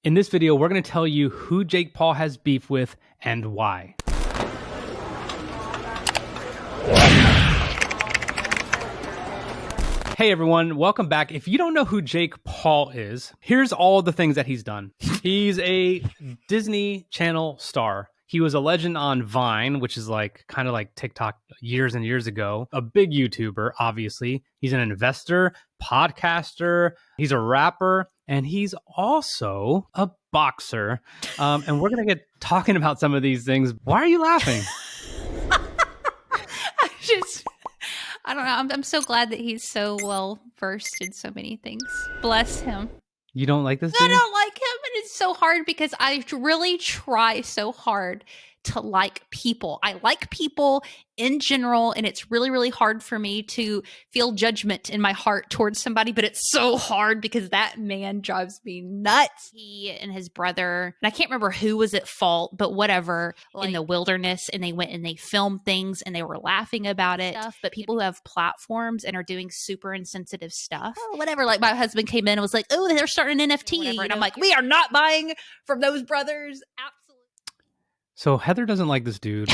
In this video, we're going to tell you who Jake Paul has beef with and why. Hey everyone, welcome back. If you don't know who Jake Paul is, here's all the things that he's done. He's a Disney Channel star. He was a legend on Vine, which is kind of like TikTok years and years ago. A big YouTuber, obviously. He's an investor, podcaster, he's a rapper, and he's also a boxer. And we're going to get talking about some of these things. Why are you laughing? I don't know. I'm so glad that he's so well versed in so many ththings. Bless him. You don't like this dude? I don't like him, and it's so hard because I really try so hard to like people. I like people in general, and it's really, really hard for me to feel judgment in my heart towards somebody, but it's so hard because that man drives me nuts. He and his brother, and I can't remember who was at fault, but whatever, in the wilderness, and they went and they filmed things and they were laughing about it. But people who have platforms and are doing super insensitive stuff, whatever, like my husband came in and was like, oh, they're starting an NFT. And I'm like, we are not buying from those brothers. Absolutely. So Heather doesn't like this dude,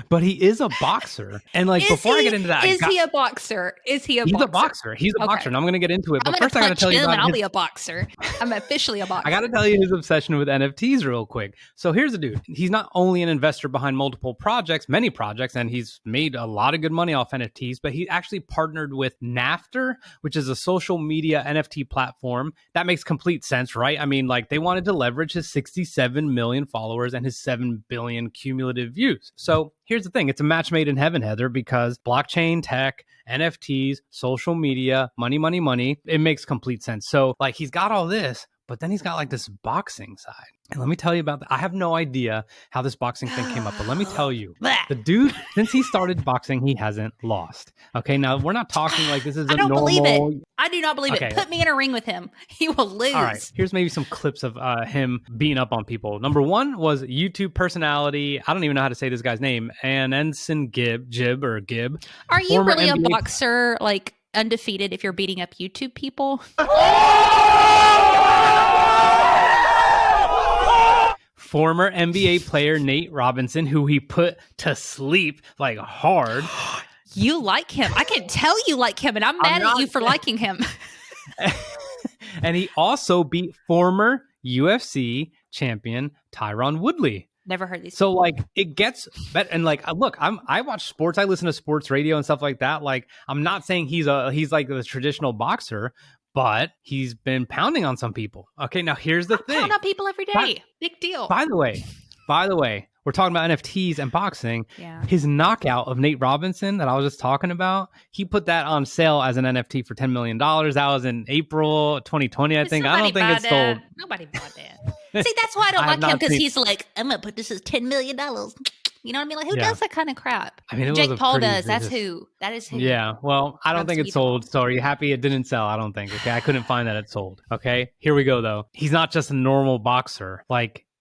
but he is a boxer. And before I get into that, he a boxer? Is he a he's boxer? A boxer. He's a boxer, and I'm going to get into it. But first, I got to tell you about I'll be a boxer. I'm officially a boxer. I got to tell you his obsession with NFTs real quick. So here's the dude. He's not only an investor behind multiple projects, many projects, and he's made a lot of good money off NFTs, but he actually partnered with Nafter, which is a social media NFT platform. That makes complete sense, right? I mean, they wanted to leverage his 67 million followers and his 7 billion cumulative views. So here's the thing. It's a match made in heaven, Heather, because blockchain, tech, NFTs, social media, money, it makes complete sense. So he's got all this, but then he's got this boxing side. And let me tell you about that. I have no idea how this boxing thing came up, but let me tell you, the dude, since he started boxing, he hasn't lost. Okay, now we're not talking like this is a normal... believe it. I do not believe it. Put me in a ring with him. He will lose. All right, here's maybe some clips of him beating up on people. Number one was YouTube personality. I don't even know how to say this guy's name. Ensign Gibb. Are you really NBA... a boxer, undefeated if you're beating up YouTube people? Former NBA player Nate Robinson, who he put to sleep hard. You like him. I can tell you like him, and I'm mad at you for liking him. And he also beat former UFC champion Tyron Woodley. Never heard these. So it gets better. And look, I watch sports. I listen to sports radio and stuff like that. I'm not saying he's like the traditional boxer, but he's been pounding on some people. Okay, now here's the thing. Pound on people every day. Big deal. By the way, we're talking about NFTs and boxing. Yeah. His knockout of Nate Robinson that I was just talking about, he put that on sale as an NFT for $10 million. That was in April 2020, I think. I don't think it's sold. Nobody bought that. See, that's why I don't like him, because he's like, I'm going to put this as $10 million. You know what I mean? Who does that kind of crap? I mean, Jake Paul does. That is who. Yeah. Well, I don't think it's sold. So are you happy it didn't sell? I don't think. Okay. I couldn't find that it sold. Okay. Here we go, though. He's not just a normal boxer.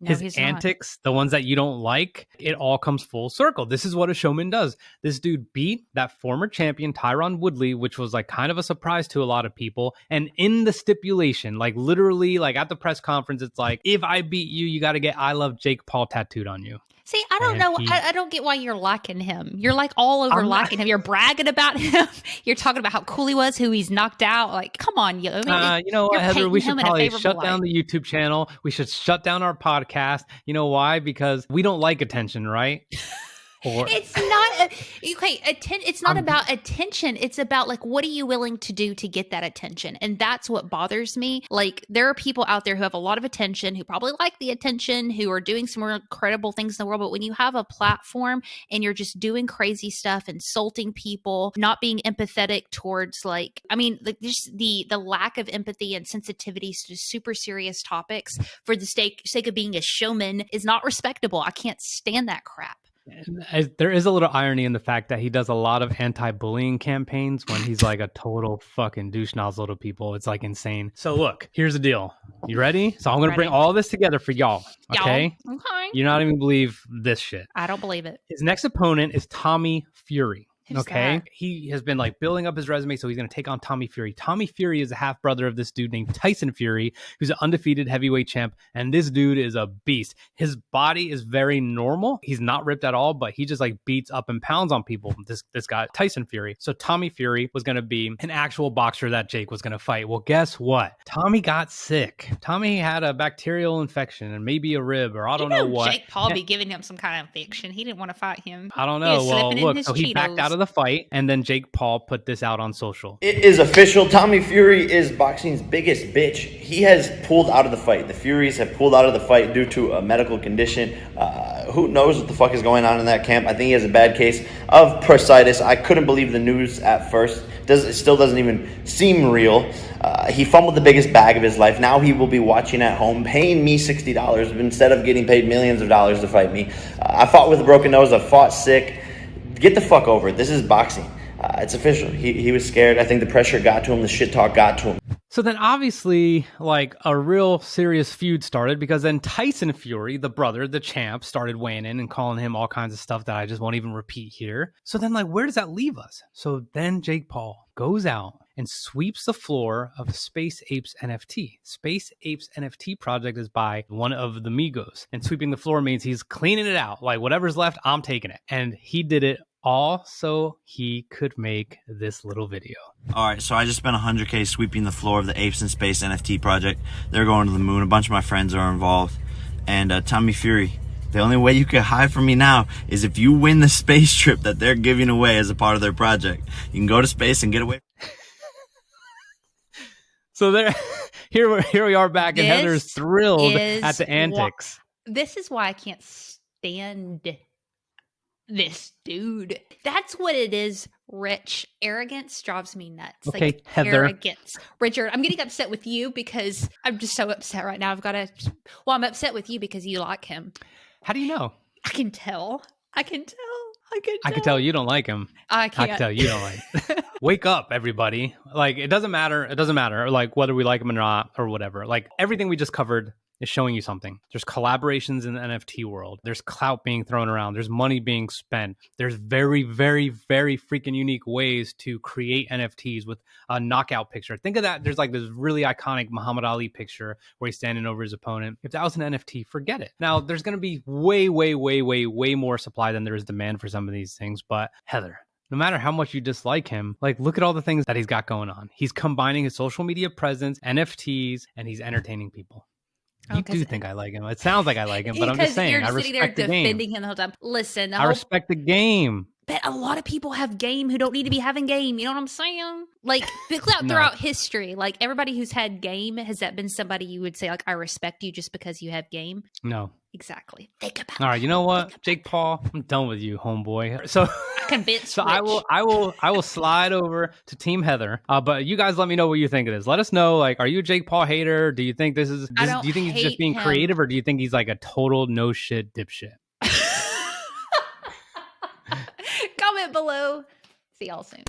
His antics, the ones that you don't like, it all comes full circle. This is what a showman does. This dude beat that former champion, Tyron Woodley, which was kind of a surprise to a lot of people. And in the stipulation, literally, at the press conference, it's if I beat you, you got to get I Love Jake Paul tattooed on you. See, I don't know. I don't get why you're liking him. You're all over liking him. You're bragging about him. You're talking about how cool he was, who he's knocked out. Come on. You know what, Heather? We should probably shut down the YouTube channel. We should shut down our podcast. You know why? Because we don't like attention, right? It's not it's not about attention. It's about what are you willing to do to get that attention? And that's what bothers me. There are people out there who have a lot of attention, who probably like the attention, who are doing some more incredible things in the world. But when you have a platform and you're just doing crazy stuff, insulting people, not being empathetic towards just the lack of empathy and sensitivity to super serious topics for the sake of being a showman is not respectable. I can't stand that crap. There is a little irony in the fact that he does a lot of anti-bullying campaigns when he's a total fucking douche nozzle to people. It's insane. So look, here's the deal. You ready? So I'm going to bring all this together for y'all. Okay? Okay. You're not even believe this shit. I don't believe it. His next opponent is Tommy Fury. Who's Okay. that? He has been like building up his resume, so he's going to take on Tommy Fury. Tommy Fury is a half brother of this dude named Tyson Fury, who's an undefeated heavyweight champ. And this dude is a beast. His body is very normal. He's not ripped at all, but he just like beats up and pounds on people. This guy, Tyson Fury. So Tommy Fury was going to be an actual boxer that Jake was going to fight. Well, guess what? Tommy got sick. Tommy had a bacterial infection and maybe a rib or I don't know what. Jake Paul be giving him some kind of infection. He didn't want to fight him. I don't He was know. Well, slipping in look, his so he backed Cheetos. out of the fight, and then Jake Paul put this out on social. It is official. Tommy Fury is boxing's biggest bitch. He has pulled out of the fight. The Furies have pulled out of the fight due to a medical condition. Who knows what the fuck is going on in that camp? I think he has a bad case of bursitis. I couldn't believe the news at first. It still doesn't even seem real. He fumbled the biggest bag of his life. Now he will be watching at home, paying me $60 instead of getting paid millions of dollars to fight me. I fought with a broken nose. I fought sick. Get the fuck over it. This is boxing. It's official. He was scared. I think the pressure got to him. The shit talk got to him. So then obviously like a real serious feud started because then Tyson Fury, the brother, the champ, started weighing in and calling him all kinds of stuff that I just won't even repeat here. So then like, where does that leave us? So then Jake Paul goes out and sweeps the floor of Space Apes NFT. Space Apes NFT project is by one of the Migos. And sweeping the floor means he's cleaning it out. Like whatever's left, I'm taking it. And he did it all so he could make this little video. All right, so I just spent 100K sweeping the floor of the Apes in Space NFT project. They're going to the moon. A bunch of my friends are involved. And Tommy Fury, the only way you can hide from me now is if you win the space trip that they're giving away as a part of their project. You can go to space and get away. So there, here we are back, and Heather's thrilled at the antics. This is why I can't stand this dude. That's what it is, Rich. Arrogance drives me nuts. Okay, like, Heather. Arrogance. Richard, I'm getting upset with you because I'm just so upset right now. I'm upset with you because you like him. How do you know? I can tell. I can tell you don't like him. I can't. I can tell you don't like. Wake up, everybody. Like, it doesn't matter. It doesn't matter, like, whether we like him or not or whatever. Like, everything we just covered is showing you something. There's collaborations in the NFT world. There's clout being thrown around. There's money being spent. There's very, very, very freaking unique ways to create NFTs with a knockout picture. Think of that. There's like this really iconic Muhammad Ali picture where he's standing over his opponent. If that was an NFT, forget it. Now, there's going to be way, way, way, way, way more supply than there is demand for some of these things. But Heather, no matter how much you dislike him, like, look at all the things that he's got going on. He's combining his social media presence, NFTs, and he's entertaining people. You do think I like him. It sounds like I like him, but I'm just saying, I respect the game. Defending him the whole time. Listen, I respect the game. But a lot of people have game who don't need to be having game. You know what I'm saying? Like, throughout history, like, everybody who's had game, has that been somebody you would say, like, I respect you just because you have game? No. Exactly. Think about it. All right, you know what, Jake Paul, I'm done with you, homeboy. So convinced. So Rich. I will slide over to Team Heather. But you guys, let me know what you think it is. Let us know. Like, are you a Jake Paul hater? Do you think do you think he's just being creative, or do you think he's like a total no shit dipshit? Comment below. See y'all soon.